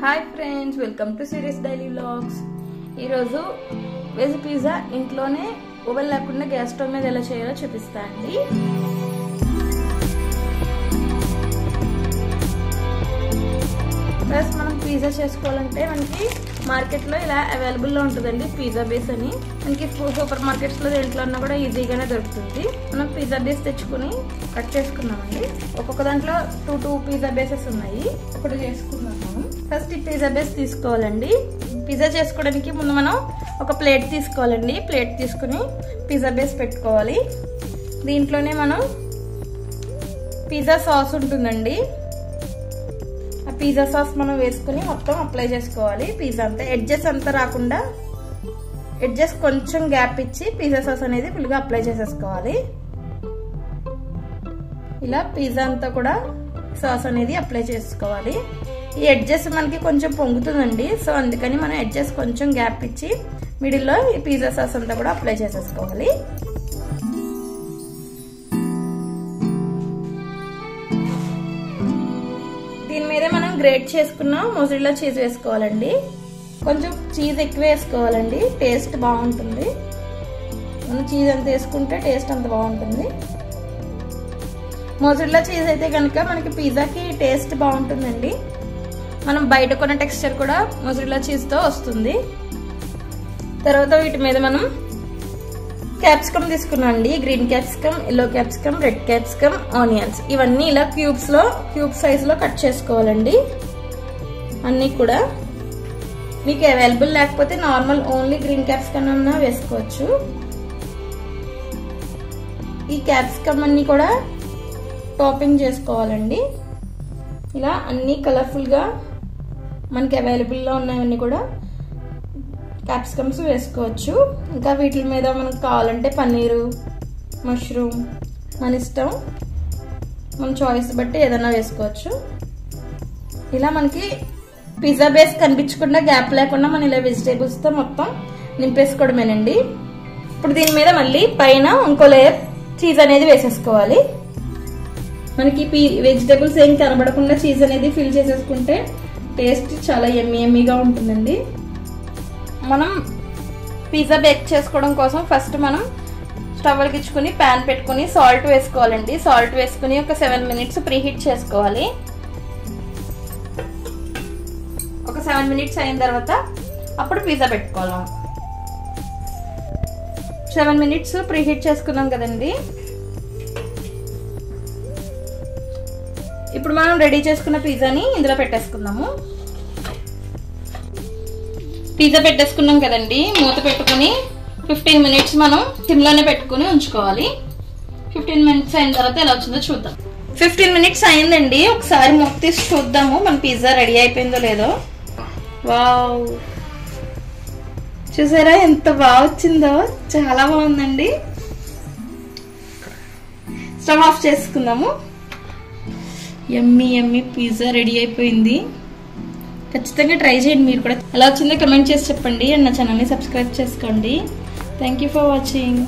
Hi friends, welcome to series daily vlogs. ఈరోజు veg pizza ఇంట్లోనే oven లేకుండా gas stove మీద ఎలా చేయాలో చూపిస్తా అండి. ప్లస్ మనం పిజ్జా చేసుకోవాలంటే మనకి మార్కెట్లో ఇలా అవైలబుల్లో ఉంటుందండి పిజ్జా బేస్ అని. మనకి సూపర్ మార్కెట్స్లో దేంట్లో అన్నా కూడా ఈజీగానే దొరుకుతుంది. మనం పిజ్జా బేస్ తెచ్చుకుని కట్ చేసుకున్నామండి. ఒక్కొక్క దాంట్లో టూ పిజ్జా బేసెస్ ఉన్నాయి. ఒకటి చేసుకున్నాము. ఫస్ట్ ఈ పిజ్జా బేస్ తీసుకోవాలండి. పిజ్జా చేసుకోవడానికి ముందు మనం ఒక ప్లేట్ తీసుకోవాలండి. ప్లేట్ తీసుకుని పిజ్జా బేస్ పెట్టుకోవాలి. దీంట్లోనే మనం పిజ్జా సాస్ ఉంటుందండి. ఆ పిజ్జా సాస్ మనం వేసుకుని మొత్తం అప్లై చేసుకోవాలి. పిజ్జా అంతా ఎడ్జెస్ అంతా రాకుండా ఎడ్జెస్ కొంచెం గ్యాప్ ఇచ్చి పిజ్జా సాస్ అనేది ఫుల్గా అప్లై చేసేసుకోవాలి. ఇలా పిజ్జా అంతా కూడా సాస్ అనేది అప్లై చేసుకోవాలి. ఈ ఎడ్జెస్ మనకి కొంచెం పొంగుతుందండి, సో అందుకని మనం ఎడ్జెస్ కొంచెం గ్యాప్ ఇచ్చి మిడిల్లో ఈ పిజ్జా సాస్ అంతా కూడా అప్లై చేసేసుకోవాలి. దీని మీద మనం గ్రేట్ చేసుకున్న మొజరెల్లా చీజ్ వేసుకోవాలండి. కొంచెం చీజ్ ఎక్కువ వేసుకోవాలండి, టేస్ట్ బాగుంటుంది. మనం చీజ్ అంత వేసుకుంటే టేస్ట్ అంత బాగుంటుంది. మొజరెల్లా చీజ్ అయితే కనుక మనకి పిజ్జాకి టేస్ట్ బాగుంటుందండి. మనం బయట కొన్న టెక్స్చర్ కూడా మొజరెల్లా చీజ్తో వస్తుంది. తర్వాత వీటి మీద మనం క్యాప్సికమ్ తీసుకున్నాం అండి. Green capsicum, yellow capsicum, red capsicum, onions ఇవన్నీ ఇలా క్యూబ్ సైజులో కట్ చేసుకోవాలండి. అన్నీ కూడా మీకు అవైలబుల్ లేకపోతే నార్మల్ ఓన్లీ గ్రీన్ క్యాప్సికమ్ అన్నా వేసుకోవచ్చు. ఈ క్యాప్సికమ్ అన్ని కూడా టాపింగ్ చేసుకోవాలండి. ఇలా అన్ని కలర్ఫుల్గా మనకి అవైలబుల్లో ఉన్నవన్నీ కూడా క్యాప్సికమ్స్ వేసుకోవచ్చు. ఇంకా వీటి మీద మనకు కావాలంటే పన్నీరు, మష్రూమ్ మన ఇష్టం, మన చాయిస్ బట్టి ఏదైనా వేసుకోవచ్చు. ఇలా మనకి పిజ్జా బేస్ కనిపించకుండా గ్యాప్ లేకుండా మనం ఇలా వెజిటేబుల్స్తో మొత్తం నింపేసుకోవడమేనండి. ఇప్పుడు దీని మీద మళ్ళీ పైన ఇంకో లేయర్ చీజ్ అనేది వేసేసుకోవాలి. మనకి వెజిటేబుల్స్ ఏం కనబడకుండా చీజ్ అనేది ఫిల్ చేసేసుకుంటే టేస్ట్ చాలా యమ్మీగా ఉంటుందండి. మనం పిజ్జా బేక్ చేసుకోవడం కోసం ఫస్ట్ మనం స్టవ్ వెలిగించుకుని ప్యాన్ పెట్టుకుని సాల్ట్ వేసుకోవాలండి. సాల్ట్ వేసుకుని ఒక 7 minutes ప్రీహీట్ చేసుకోవాలి. ఒక 7 minutes అయిన తర్వాత అప్పుడు పిజ్జా పెట్టుకోవాలి. 7 minutes ప్రీహీట్ చేసుకున్నాం కదండి. ఇప్పుడు మనం రెడీ చేసుకున్న పిజ్జాని ఇందులో పెట్టేసుకుందాము. పిజ్జా పెట్టేసుకున్నాం కదండి. మూత పెట్టుకుని 15 minutes మనం సిమ్లోనే పెట్టుకుని ఉంచుకోవాలి. 15 minutes అయిన తర్వాత ఎలా వచ్చిందో చూద్దాం. 15 minutes అయిందండి. ఒకసారి మూత తీసి చూద్దాము మన పిజ్జా రెడీ అయిపోయిందో లేదో. వావ్, చూసారా ఎంత బాగా వచ్చిందో, చాలా బాగుందండి. స్టవ్ ఆఫ్ చేసుకుందాము. యమ్మీ పిజ్జా రెడీ అయిపోయింది. ఖచ్చితంగా ట్రై చేయండి మీరు కూడా. ఎలా వచ్చిందో కమెంట్ చేసి చెప్పండి. అండ్ నా ఛానల్ని సబ్స్క్రైబ్ చేసుకోండి. Thank you for watching.